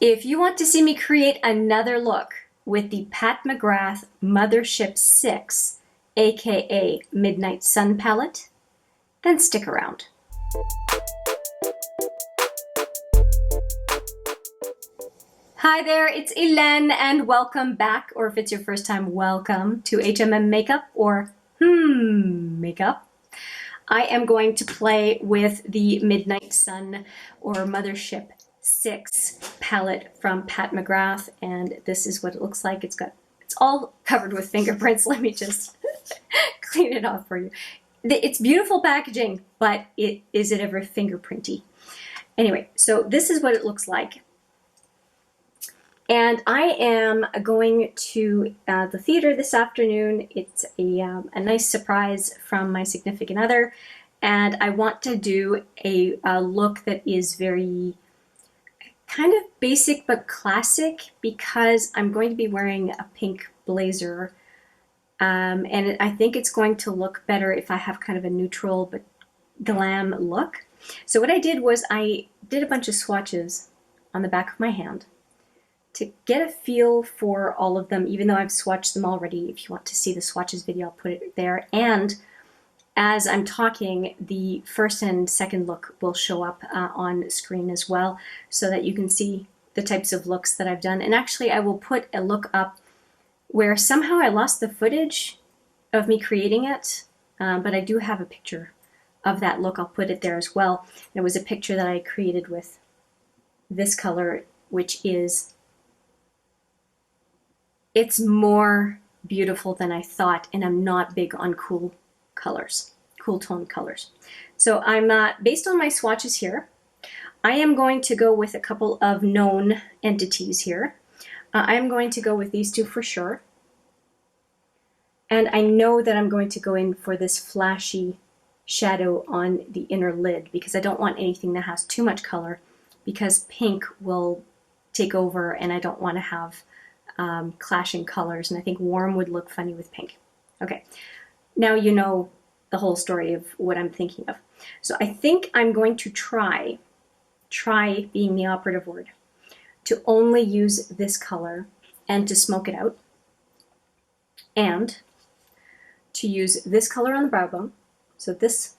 If you want to see me create another look with the Pat McGrath Mothership VI, aka Midnight Sun palette, then stick around. Hi there, it's Hélène and welcome back, or if it's your first time, welcome to HMM Makeup or Makeup. I am going to play with the Midnight Sun or Mothership VI palette from Pat McGrath, and this is what it looks like. It's all covered with fingerprints. Let me just clean it off for you. It's beautiful packaging, but is it ever fingerprinty? Anyway, so this is what it looks like. And I am going to the theater this afternoon. It's a nice surprise from my significant other, and I want to do a look that is very kind of basic but classic because I'm going to be wearing a pink blazer, and I think it's going to look better if I have kind of a neutral but glam look. So what I did was I did a bunch of swatches on the back of my hand to get a feel for all of them, even though I've swatched them already. If you want to see the swatches video, I'll put it there. And as I'm talking, the first and second look will show up on screen as well, so that you can see the types of looks that I've done. And actually, I will put a look up where somehow I lost the footage of me creating it, but I do have a picture of that look. I'll put it there as well. And it was a picture that I created with this color, which is, it's more beautiful than I thought, and I'm not big on cool colors, cool tone colors. So I'm based on my swatches here, I am going to go with a couple of known entities here. I am going to go with these two for sure. And I know that I'm going to go in for this flashy shadow on the inner lid because I don't want anything that has too much color, because pink will take over and I don't want to have clashing colors, and I think warm would look funny with pink. Okay, now you know the whole story of what I'm thinking of. So I think I'm going to try being the operative word, to only use this color and to smoke it out, and to use this color on the brow bone, so this,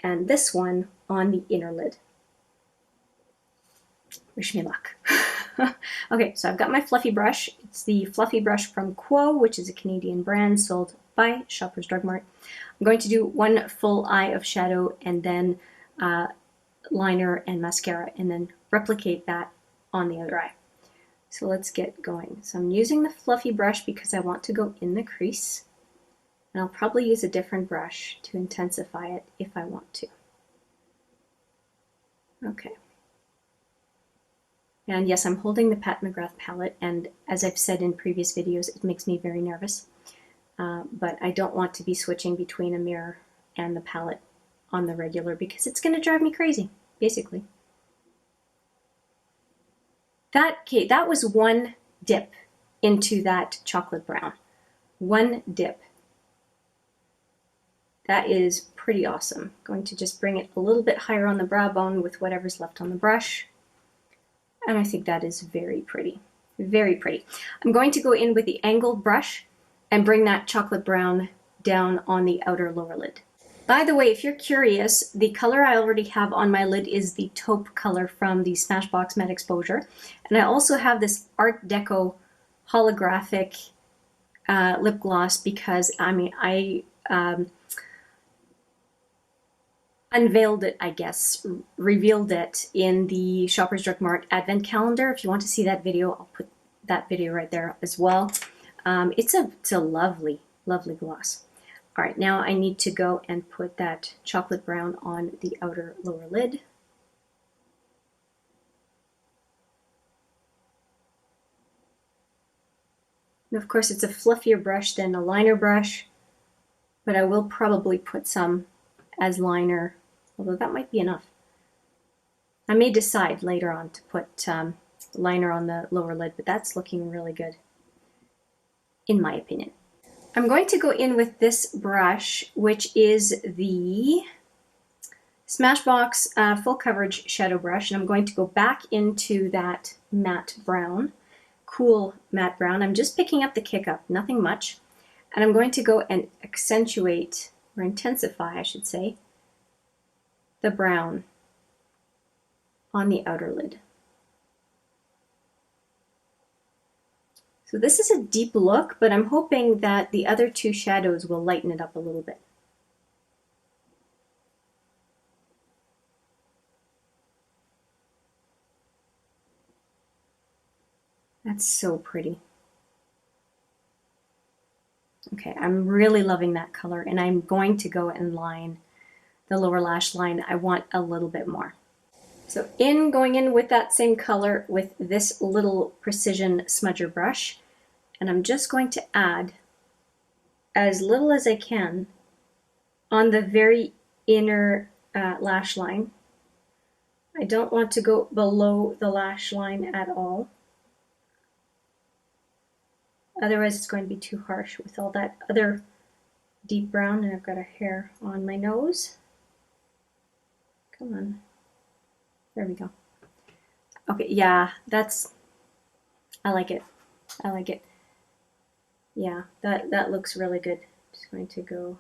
and this one on the inner lid. Wish me luck. Okay, so I've got my fluffy brush. It's the fluffy brush from Quo, which is a Canadian brand sold by Shoppers Drug Mart. I'm going to do one full eye of shadow and then liner and mascara, and then replicate that on the other eye. So let's get going. So I'm using the fluffy brush because I want to go in the crease, and I'll probably use a different brush to intensify it if I want to. Okay. And yes, I'm holding the Pat McGrath palette, and as I've said in previous videos, it makes me very nervous. But I don't want to be switching between a mirror and the palette on the regular because it's going to drive me crazy, basically. That was one dip into that chocolate brown. One dip. That is pretty awesome. Going to just bring it a little bit higher on the brow bone with whatever's left on the brush. And I think that is very pretty, very pretty. I'm going to go in with the angled brush and bring that chocolate brown down on the outer lower lid. By the way, if you're curious, the color I already have on my lid is the taupe color from the Smashbox Matte Exposure. And I also have this ArtDeco holographic lip gloss because, I unveiled it, I guess, revealed it in the Shoppers Drug Mart Advent Calendar. If you want to see that video, I'll put that video right there as well. It's a lovely, lovely gloss. All right, now I need to go and put that chocolate brown on the outer lower lid. And of course, it's a fluffier brush than a liner brush, but I will probably put some as liner, although that might be enough. I may decide later on to put liner on the lower lid, but that's looking really good, in my opinion. I'm going to go in with this brush, which is the Smashbox full coverage shadow brush, and I'm going to go back into that matte brown, cool matte brown. I'm just picking up the kick up, nothing much. And I'm going to go and accentuate, or intensify, I should say, the brown on the outer lid. So this is a deep look, but I'm hoping that the other two shadows will lighten it up a little bit. That's so pretty. Okay, I'm really loving that color, and I'm going to go and line the lower lash line. I want a little bit more. So going in with that same color with this little precision smudger brush, and I'm just going to add as little as I can on the very inner lash line. I don't want to go below the lash line at all. Otherwise it's going to be too harsh with all that other deep brown, and I've got a hair on my nose. Come on. There we go. Okay, yeah, I like it. I like it. Yeah, that looks really good. Just going to go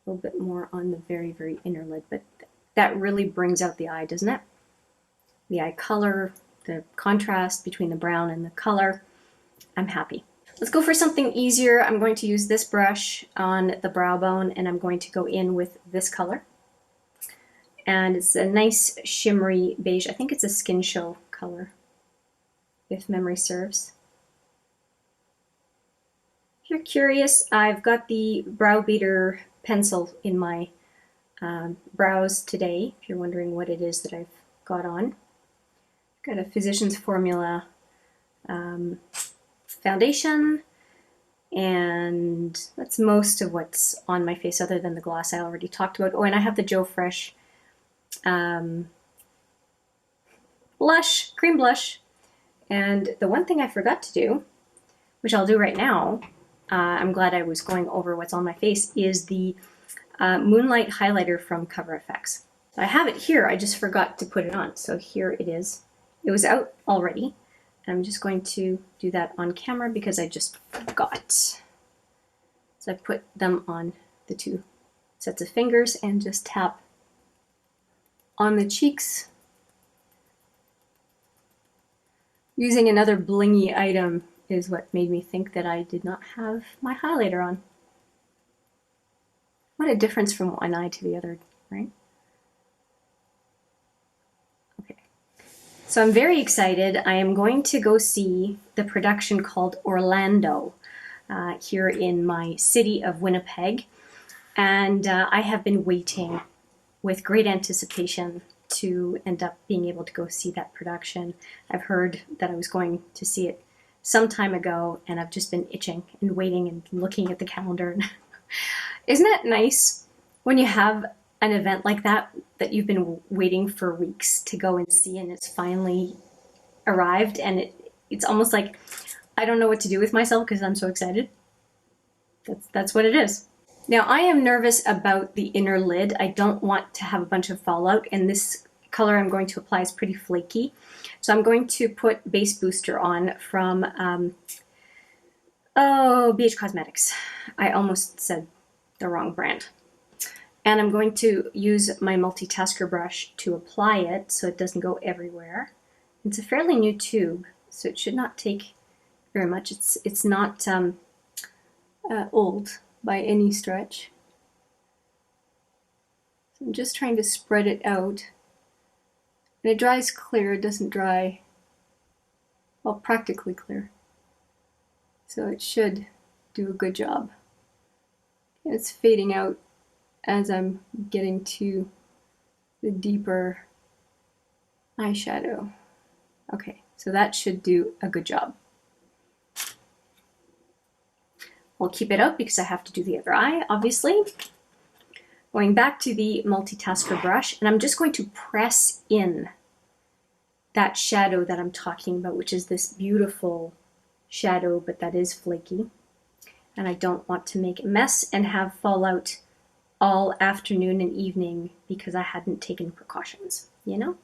a little bit more on the very, very inner lid, but that really brings out the eye, doesn't it? The eye color, the contrast between the brown and the color. I'm happy. Let's go for something easier. I'm going to use this brush on the brow bone, and I'm going to go in with this color. And it's a nice shimmery beige. I think it's a Skin Show color, if memory serves. If you're curious, I've got the Brow Beater pencil in my brows today, if you're wondering what it is that I've got on. I've got a Physicians Formula foundation, and that's most of what's on my face other than the gloss I already talked about. Oh, and I have the Joe Fresh blush, cream blush. And the one thing I forgot to do, which I'll do right now, I'm glad I was going over what's on my face, is the Moonlight highlighter from Cover FX. I have it here, I just forgot to put it on. So here it is. It was out already. I'm just going to do that on camera because I just forgot. So I put them on the two sets of fingers and just tap on the cheeks. Using another blingy item is what made me think that I did not have my highlighter on. What a difference from one eye to the other, right? So I'm very excited. I am going to go see the production called Orlando here in my city of Winnipeg. And I have been waiting with great anticipation to end up being able to go see that production. I've heard that I was going to see it some time ago, and I've just been itching and waiting and looking at the calendar. Isn't that nice when you have an event like that you've been waiting for weeks to go and see, and it's finally arrived, and it's almost like I don't know what to do with myself because I'm so excited. That's what it is. Now I am nervous about the inner lid. I don't want to have a bunch of fallout, and this color I'm going to apply is pretty flaky. So I'm going to put Base Booster on from BH Cosmetics. I almost said the wrong brand. And I'm going to use my multitasker brush to apply it so it doesn't go everywhere. It's a fairly new tube, so it should not take very much. It's not old by any stretch. So I'm just trying to spread it out. And it dries clear, it doesn't dry, well, practically clear. So it should do a good job. And it's fading out as I'm getting to the deeper eyeshadow. Okay, so that should do a good job. I'll keep it up because I have to do the other eye, obviously. Going back to the multitasker brush, and I'm just going to press in that shadow that I'm talking about, which is this beautiful shadow, but that is flaky. And I don't want to make a mess and have fallout all afternoon and evening because I hadn't taken precautions, you know?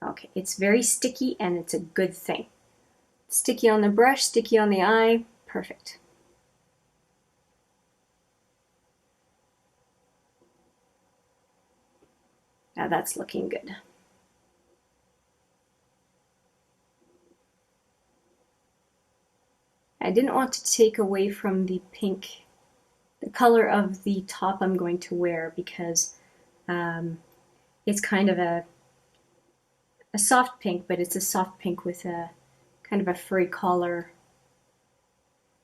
Okay, it's very sticky and it's a good thing. Sticky on the brush, sticky on the eye, perfect. Now that's looking good. I didn't want to take away from the pink, the color of the top I'm going to wear, because it's kind of a soft pink, but it's a soft pink with a kind of a furry collar,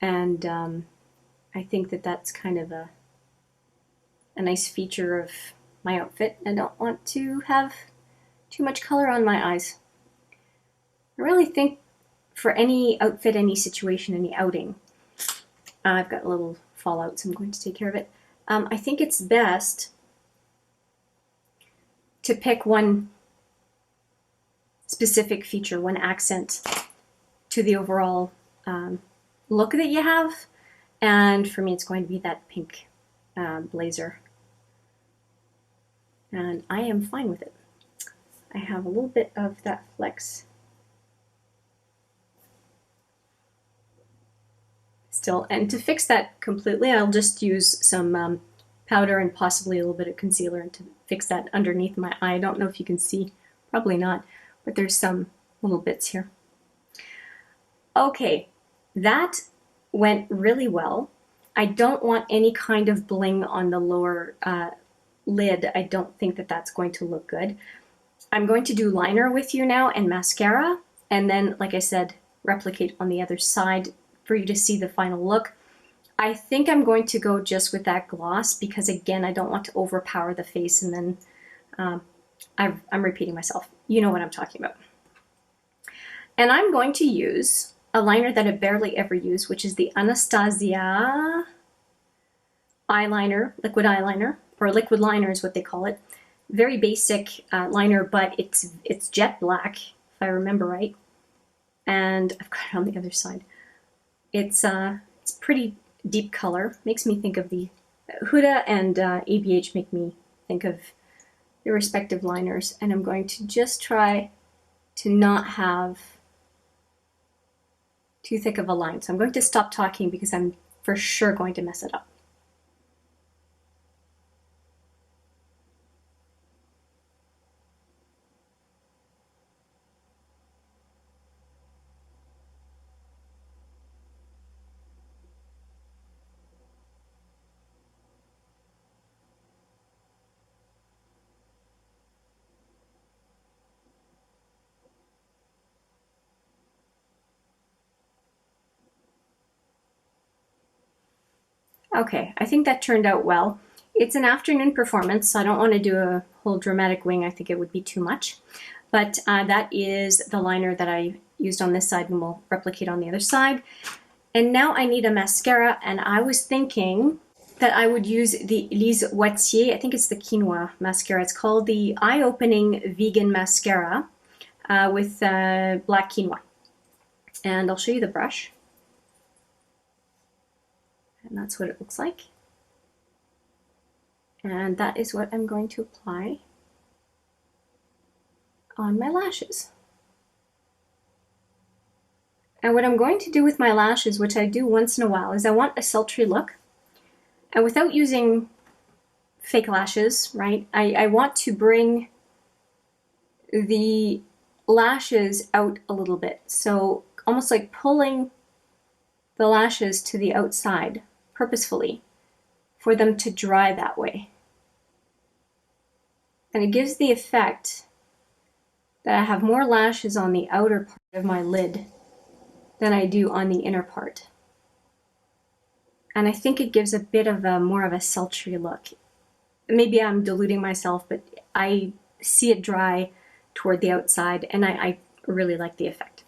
and I think that that's kind of a nice feature of my outfit. I don't want to have too much color on my eyes. I really think for any outfit, any situation, any outing, I've got a little fallout, so I'm going to take care of it. I think it's best to pick one specific feature, one accent to the overall look that you have. And for me, it's going to be that pink blazer. And I am fine with it. I have a little bit of that flex still. And to fix that completely, I'll just use some powder and possibly a little bit of concealer to fix that underneath my eye. I don't know if you can see, probably not, but there's some little bits here. Okay, that went really well. I don't want any kind of bling on the lower lid. I don't think that that's going to look good. I'm going to do liner with you now and mascara, and then, like I said, replicate on the other side for you to see the final look. I think I'm going to go just with that gloss because, again, I don't want to overpower the face, and then I'm repeating myself. You know what I'm talking about. And I'm going to use a liner that I barely ever use, which is the Anastasia eyeliner, liquid eyeliner, or liquid liner is what they call it. Very basic liner, but it's jet black, if I remember right. And I've got it on the other side. It's pretty deep color. Makes me think of the Huda and ABH make me think of their respective liners. And I'm going to just try to not have too thick of a line. So I'm going to stop talking because I'm for sure going to mess it up. Okay, I think that turned out well. It's an afternoon performance, so I don't want to do a whole dramatic wing. I think it would be too much. But that is the liner that I used on this side, and we'll replicate on the other side. And now I need a mascara, and I was thinking that I would use the Lise Watier, I think it's the quinoa mascara. It's called the Eye Opening Vegan Mascara with black quinoa. And I'll show you the brush. And that's what it looks like. And that is what I'm going to apply on my lashes. And what I'm going to do with my lashes, which I do once in a while, is I want a sultry look. And without using fake lashes, right, I want to bring the lashes out a little bit. So almost like pulling the lashes to the outside purposefully for them to dry that way. And it gives the effect that I have more lashes on the outer part of my lid than I do on the inner part. And I think it gives a bit of a more of a sultry look. Maybe I'm deluding myself, but I see it dry toward the outside, and I really like the effect.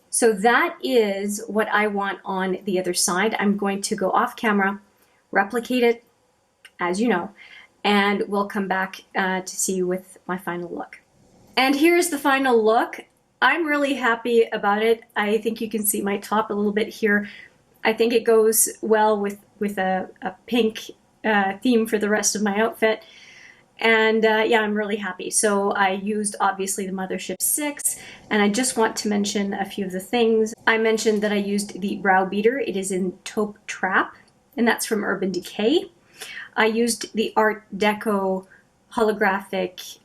So that is what I want on the other side. I'm going to go off camera, replicate it, as you know, and we'll come back to see you with my final look. And here's the final look. I'm really happy about it. I think you can see my top a little bit here. I think it goes well with a pink theme for the rest of my outfit. And yeah, I'm really happy. So I used obviously the Mothership VI, and I just want to mention a few of the things. I mentioned that I used the brow beater. It is in Taupe Trap, and that's from Urban Decay. I used the ArtDeco holographic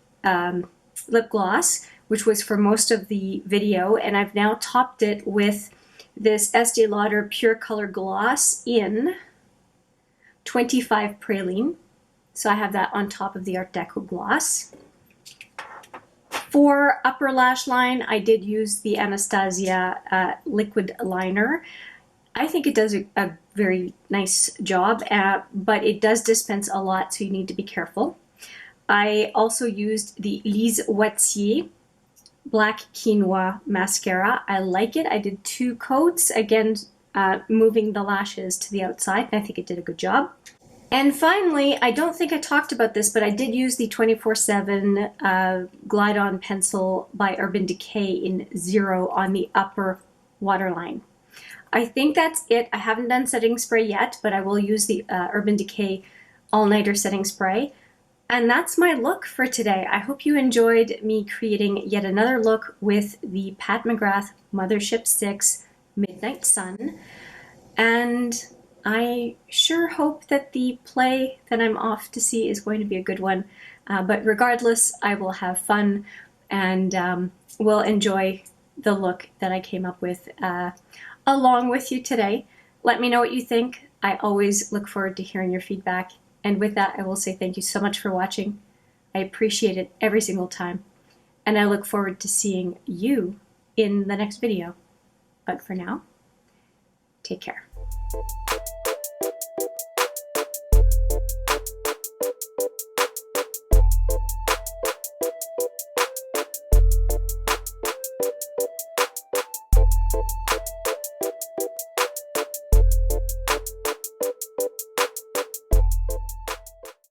lip gloss, which was for most of the video, and I've now topped it with this Estee Lauder Pure Color Gloss in 25 Praline. So I have that on top of the ArtDeco gloss. For upper lash line, I did use the Anastasia liquid liner. I think it does a very nice job, but it does dispense a lot, so you need to be careful. I also used the Lise Watier Black Quinoa Mascara. I like it. I did 2 coats, again, moving the lashes to the outside, and I think it did a good job. And finally, I don't think I talked about this, but I did use the 24/7 Glide On Pencil by Urban Decay in 0 on the upper waterline. I think that's it. I haven't done setting spray yet, but I will use the Urban Decay All-Nighter Setting Spray. And that's my look for today. I hope you enjoyed me creating yet another look with the Pat McGrath Mothership VI Midnight Sun. And I sure hope that the play that I'm off to see is going to be a good one. But regardless, I will have fun and will enjoy the look that I came up with along with you today. Let me know what you think. I always look forward to hearing your feedback. And with that, I will say thank you so much for watching. I appreciate it every single time. And I look forward to seeing you in the next video. But for now, take care.